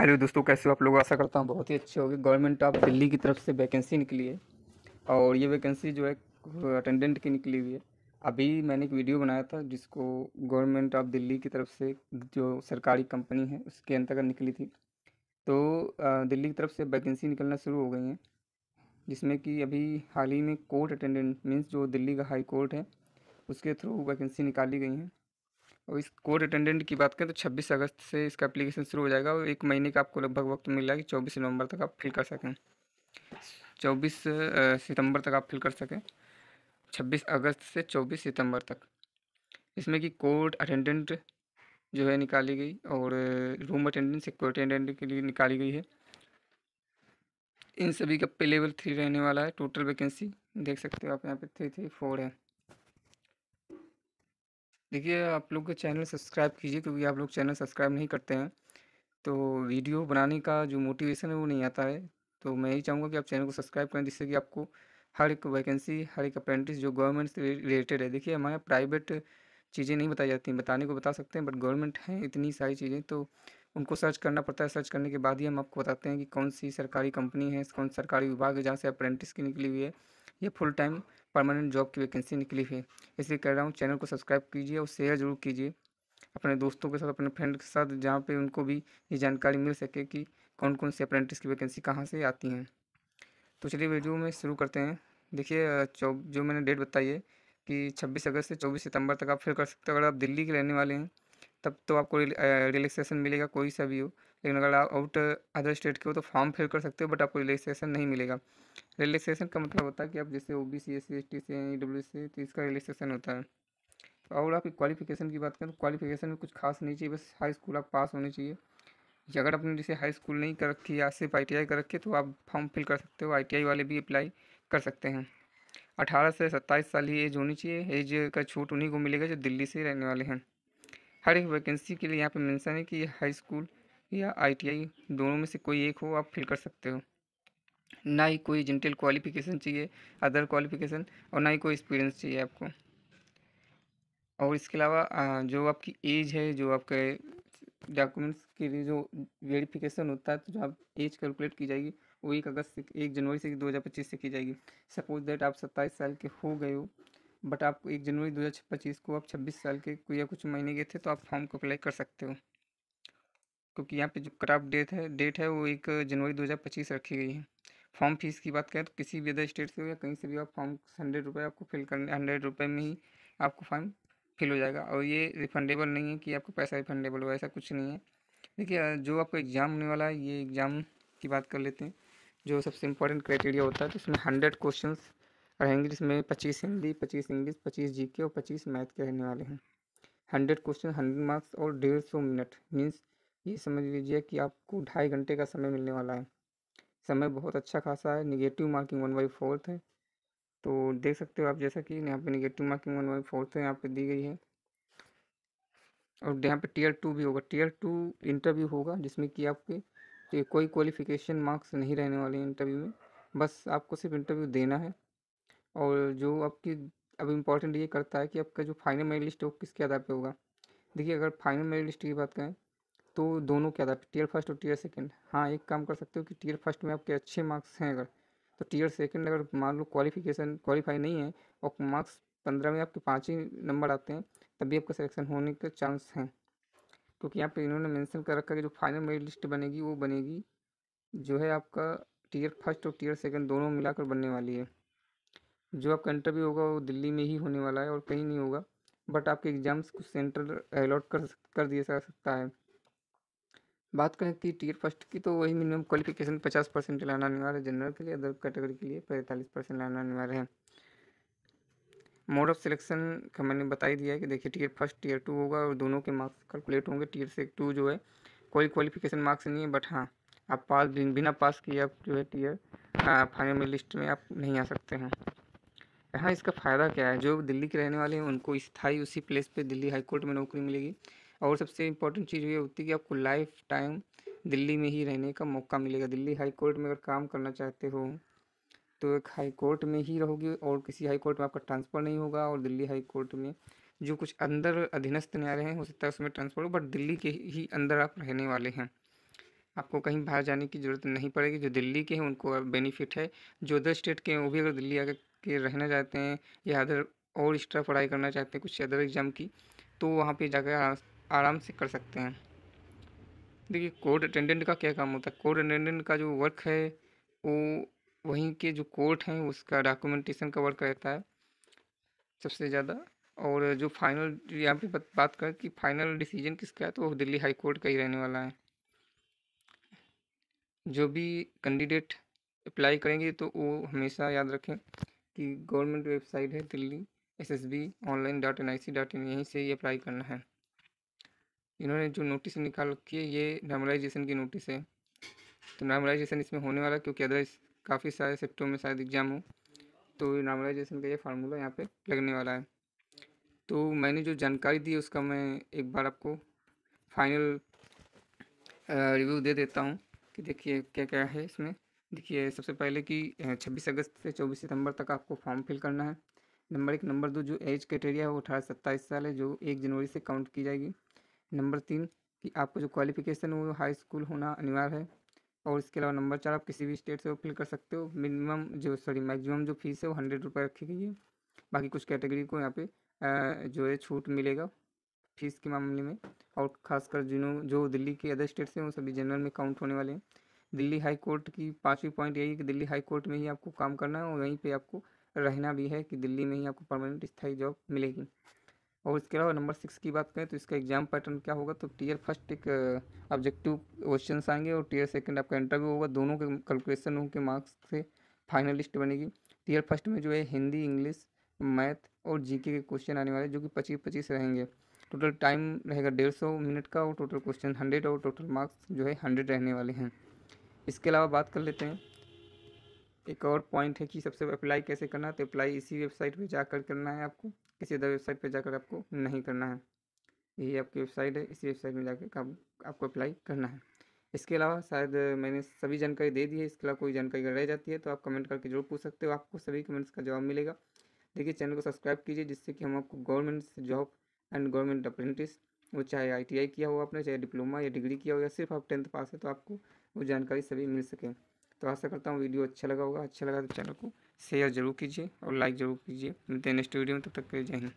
Hello दोस्तों, कैसे हो आप लोग। आशा करता हूँ बहुत ही अच्छे होंगे। गवर्नमेंट ऑफ दिल्ली की तरफ से वैकेंसी निकली है और ये वैकेंसी जो है अटेंडेंट की निकली हुई है। अभी मैंने एक वीडियो बनाया था जिसको गवर्नमेंट ऑफ दिल्ली की तरफ से जो सरकारी कंपनी है उसके अंतर्गत निकली थी। तो दिल्ली की तरफ से वैकेंसी निकलना शुरू हो गई हैं, जिसमें कि अभी हाल ही में कोर्ट अटेंडेंट मीन्स जो दिल्ली का हाई कोर्ट है उसके थ्रू वैकेंसी निकाली गई हैं। और इस कोर्ट अटेंडेंट की बात करें तो 26 अगस्त से इसका एप्लीकेशन शुरू हो जाएगा और 1 महीने का आपको लगभग वक्त मिल रहा है कि 24 नवंबर तक आप फिल कर सकें। 24 सितंबर तक आप फिल कर सकें, 26 अगस्त से 24 सितंबर तक। इसमें कि कोर्ट अटेंडेंट जो है निकाली गई और रूम अटेंडेंट सिक्योरिटी अटेंडेंट के लिए निकाली गई है। इन सभी का पे लेवल 3 रहने वाला है। टोटल वैकेंसी देख सकते हो आप यहाँ पे 334 है। देखिए, आप लोग का चैनल सब्सक्राइब कीजिए, क्योंकि आप लोग चैनल सब्सक्राइब नहीं करते हैं तो वीडियो बनाने का जो मोटिवेशन है वो नहीं आता है। तो मैं यही चाहूँगा कि आप चैनल को सब्सक्राइब करें, जिससे कि आपको हर एक वैकेंसी, हर एक अप्रेंटिस जो गवर्नमेंट से रिलेटेड है। देखिए, हमारे प्राइवेट चीज़ें नहीं बताई जाती हैं, बताने को बता सकते हैं, बट गवर्नमेंट हैं इतनी सारी चीज़ें, तो उनको सर्च करना पड़ता है। सर्च करने के बाद ही हम आपको बताते हैं कि कौन सी सरकारी कंपनी है, कौन सरकारी विभाग है जहाँ से अप्रेंटिस की निकली हुई है, ये फुल टाइम परमानेंट जॉब की वैकेंसी निकली हुई है। इसलिए कह रहा हूँ, चैनल को सब्सक्राइब कीजिए और शेयर ज़रूर कीजिए अपने दोस्तों के साथ, अपने फ्रेंड के साथ, जहाँ पे उनको भी ये जानकारी मिल सके कि कौन कौन सी अप्रेंटिस की वैकेंसी कहाँ से आती हैं। तो चलिए वीडियो में शुरू करते हैं। देखिए, जो मैंने डेट बताई है कि 26 अगस्त से 24 सितंबर तक आप फिल कर सकते हो। अगर आप दिल्ली के रहने वाले हैं तब तो आपको रिलैक्सेशन मिलेगा, कोई सा भी हो। लेकिन अगर आप आउट अदर स्टेट के हो तो फॉर्म फिल कर सकते हो, बट आपको रिलैक्सेशन नहीं मिलेगा। रिलैक्सेशन का मतलब होता है कि आप जैसे OBC SC ST से हैं, EWS से, तो इसका रिलैक्सेशन होता है। और आपकी क्वालिफिकेशन की बात करें तो क्वालिफिकेशन में कुछ खास नहीं चाहिए, बस हाई स्कूल आप पास होने चाहिए। या अगर आपने जैसे हाई स्कूल नहीं कर रखी या सिर्फ ITI कर रखी है तो आप फॉर्म फिल कर सकते हो। ITI वाले भी अप्लाई कर सकते हैं। 18 से 27 साल ही एज होनी चाहिए। एज का छूट उन्हीं को मिलेगा जो दिल्ली से रहने वाले हैं। हर एक वैकेंसी के लिए यहाँ पे मेंशन है कि हाई स्कूल या ITI दोनों में से कोई एक हो, आप फिल कर सकते हो। ना ही कोई जेंटल क्वालिफिकेशन चाहिए, अदर क्वालिफिकेशन, और ना ही कोई एक्सपीरियंस चाहिए आपको। और इसके अलावा जो आपकी एज है, जो आपके डॉक्यूमेंट्स के लिए जो वेरिफिकेशन होता है, तो जो आप एज कैलकुलेट की जाएगी वो 1 अगस्त से 1 जनवरी से 2025 से की जाएगी। सपोज दैट आप 27 साल के हो गए हो, बट आप 1 जनवरी 2025 को आप 26 साल के या कुछ महीने के थे, तो आप फॉर्म को अप्लाई कर सकते हो। क्योंकि यहाँ पे जो कट ऑफ डेट है वो 1 जनवरी 2025 रखी गई है। फॉर्म फीस की बात करें तो किसी भी अदर स्टेट से हो या कहीं से भी आप फॉर्म 100 रुपये आपको फिल करने, 100 रुपये में ही आपको फॉर्म फिल हो जाएगा। और ये रिफंडेबल नहीं है कि आपको पैसा रिफंडेबल हो, ऐसा कुछ नहीं है। देखिए, जो आपका एग्ज़ाम होने वाला है, ये एग्ज़ाम की बात कर लेते हैं। जो सबसे इम्पोर्टेंट क्राइटेरिया होता है, तो इसमें 100 क्वेश्चंस रहेंगे, जिसमें 25 हिंदी, 25 इंग्लिश, 25 GK और 25 मैथ के रहने वाले हैं। 100 क्वेश्चन, 100 मार्क्स और 150 मिनट मीन्स ये समझ लीजिए कि आपको 2.5 घंटे का समय मिलने वाला है। समय बहुत अच्छा खासा है। निगेटिव मार्किंग 1/4 है। तो देख सकते हो आप, जैसा कि यहाँ पे निगेटिव मार्किंग 1/4 है यहाँ पे दी गई है। और यहाँ पे Tier 2 भी होगा। Tier 2 इंटरव्यू होगा, जिसमें कि आपके कोई क्वालिफिकेशन मार्क्स नहीं रहने वाले हैं इंटरव्यू में। बस आपको सिर्फ इंटरव्यू देना है। और जो आपकी अब इम्पोर्टेंट ये करता है कि आपका जो फाइनल मेरिट लिस्ट है वो किसके आधार पे होगा। देखिए, अगर फाइनल मेरिट लिस्ट की बात करें तो दोनों के आधार पे, Tier 1 और Tier 2। हाँ, एक काम कर सकते हो कि Tier 1 में आपके अच्छे मार्क्स हैं अगर, तो Tier 2 अगर मान लो क्वालिफिकेशन क्वालिफाई नहीं है और मार्क्स 15 में आपके 5 ही नंबर आते हैं, तब भी आपका सिलेक्शन होने के चांस हैं। क्योंकि यहाँ पे इन्होंने मेंशन कर रखा है कि जो फाइनल मेरिट लिस्ट बनेगी वो बनेगी जो है आपका Tier 1 और Tier 2 दोनों मिलाकर बनने वाली है। जो आपका इंटरव्यू होगा वो दिल्ली में ही होने वाला है और कहीं नहीं होगा। बट आपके एग्ज़ाम्स कुछ सेंटर अलॉट कर दिया जा सकता है। बात करें कि Tier 1 की, तो वही मिनिमम क्वालिफिकेशन 50% लाना अनिवार्य है जनरल के लिए। अदर कैटेगरी के लिए 45% लाना अनिवार्य है। मोड ऑफ सिलेक्शन का मैंने बता ही दिया है कि देखिए, Tier 1 Tier 2 होगा और दोनों के मार्क्स कैलकुलेट होंगे। Tier 2 जो है कोई क्वालिफिकेशन मार्क्स नहीं है, बट हाँ, आप बिना पास किए आप जो है फाइनल में लिस्ट में आप नहीं आ सकते हैं। हाँ, इसका फ़ायदा क्या है, जो दिल्ली के रहने वाले हैं उनको स्थायी उसी प्लेस पे दिल्ली हाई कोर्ट में नौकरी मिलेगी। और सबसे इम्पोर्टेंट चीज़ ये होती है कि आपको लाइफ टाइम दिल्ली में ही रहने का मौका मिलेगा। दिल्ली हाई कोर्ट में अगर काम करना चाहते हो तो एक हाई कोर्ट में ही रहोगे और किसी हाई कोर्ट में आपका ट्रांसफ़र नहीं होगा। और दिल्ली हाई कोर्ट में जो कुछ अंदर अधीनस्थ न्यायालय हैं हो सकता है उसमें ट्रांसफ़र हो, बट दिल्ली के ही अंदर आप रहने वाले हैं। आपको कहीं बाहर जाने की ज़रूरत नहीं पड़ेगी। जो दिल्ली के हैं उनको बेनिफिट है, जो अदर स्टेट के हैं वो भी अगर दिल्ली आकर के रहना चाहते हैं या अदर और एक्स्ट्रा पढ़ाई करना चाहते हैं कुछ अदर एग्ज़ाम की, तो वहाँ पे जाकर आराम से कर सकते हैं। देखिए कोर्ट अटेंडेंट का क्या काम होता है, कोर्ट अटेंडेंट का जो वर्क है वो वहीं के जो कोर्ट हैं उसका डॉक्यूमेंटेशन का वर्क रहता है सबसे ज़्यादा। और जो फाइनल यहाँ पे बात करें कि फाइनल डिसीजन किसका है, तो वो दिल्ली हाई कोर्ट का ही रहने वाला है। जो भी कैंडिडेट अप्लाई करेंगे तो वो हमेशा याद रखें कि गवर्नमेंट वेबसाइट है दिल्ली ssb.online.nic.in, यहीं से ही अप्लाई करना है। इन्होंने जो नोटिस निकाल रखी है ये नॉर्मलाइजेशन की नोटिस है, तो नॉर्मलाइजेशन इसमें होने वाला है क्योंकि अदर काफ़ी सारे सेक्टरों में शायद एग्जाम हो, तो नॉर्मलाइजेशन का ये फार्मूला यहाँ पे लगने वाला है। तो मैंने जो जानकारी दी उसका मैं एक बार आपको फाइनल रिव्यू दे देता हूँ कि देखिए क्या क्या है इसमें। देखिए सबसे पहले कि 26 अगस्त से 24 सितंबर तक आपको फॉर्म फिल करना है। नंबर 1। नंबर 2, जो एज क्राइटेरिया है वो 18 से 27 साल है, जो 1 जनवरी से काउंट की जाएगी। नंबर 3 कि आपको जो क्वालिफिकेशन वो हाई स्कूल होना अनिवार्य है। और इसके अलावा नंबर 4, आप किसी भी स्टेट से वो फिल कर सकते हो। मैक्सिमम जो फीस है वो 100 रुपये रखी गई है। बाकी कुछ कैटेगरी को यहाँ पे जो है छूट मिलेगा फीस के मामले में। और खासकर जो दिल्ली के अदर स्टेट से हैं वो सभी जनरल में काउंट होने वाले हैं। दिल्ली हाई कोर्ट की 5वीं पॉइंट यही है कि दिल्ली हाई कोर्ट में ही आपको काम करना है और वहीं पे आपको रहना भी है कि दिल्ली में ही आपको परमानेंट स्थायी जॉब मिलेगी। और इसके अलावा नंबर 6 की बात करें तो इसका एग्जाम पैटर्न क्या होगा, तो टीयर फर्स्ट एक ऑब्जेक्टिव क्वेश्चन आएंगे और टीयर सेकंड आपका इंटरव्यू होगा। दोनों के कैलकुलेशन के मार्क्स से फाइनल लिस्ट बनेगी। टीयर फर्स्ट में जो है हिंदी, इंग्लिश, मैथ और जीके के क्वेश्चन आने वाले जो कि 25-25 रहेंगे। टोटल टाइम रहेगा 150 मिनट का और टोटल क्वेश्चन 100 और टोटल मार्क्स जो है 100 रहने वाले हैं। इसके अलावा बात कर लेते हैं एक और पॉइंट है कि सबसे अप्लाई कैसे करना है, तो अप्लाई इसी वेबसाइट पे जाकर करना है आपको, किसी अदर वेबसाइट पे जाकर आपको नहीं करना है। यही आपकी वेबसाइट है, इसी वेबसाइट में जाकर आपको अप्लाई करना है। इसके अलावा शायद मैंने सभी जानकारी दे दी है, इसके अलावा कोई जानकारी अगर रह जाती है तो आप कमेंट करके जरूर पूछ सकते हो, आपको सभी कमेंट्स का जवाब मिलेगा। देखिए चैनल को सब्सक्राइब कीजिए जिससे कि हम आपको government job and government apprentice, वो चाहे ITI किया हो आपने, चाहे डिप्लोमा या डिग्री किया हो या सिर्फ आप 10th पास है, तो आपको वो जानकारी सभी मिल सके। तो आशा करता हूँ वीडियो अच्छा लगा होगा। अच्छा लगा तो चैनल को शेयर जरूर कीजिए और लाइक ज़रूर कीजिए। मिलते हैं नेक्स्ट वीडियो में, तब तक के लिए जय हिंद।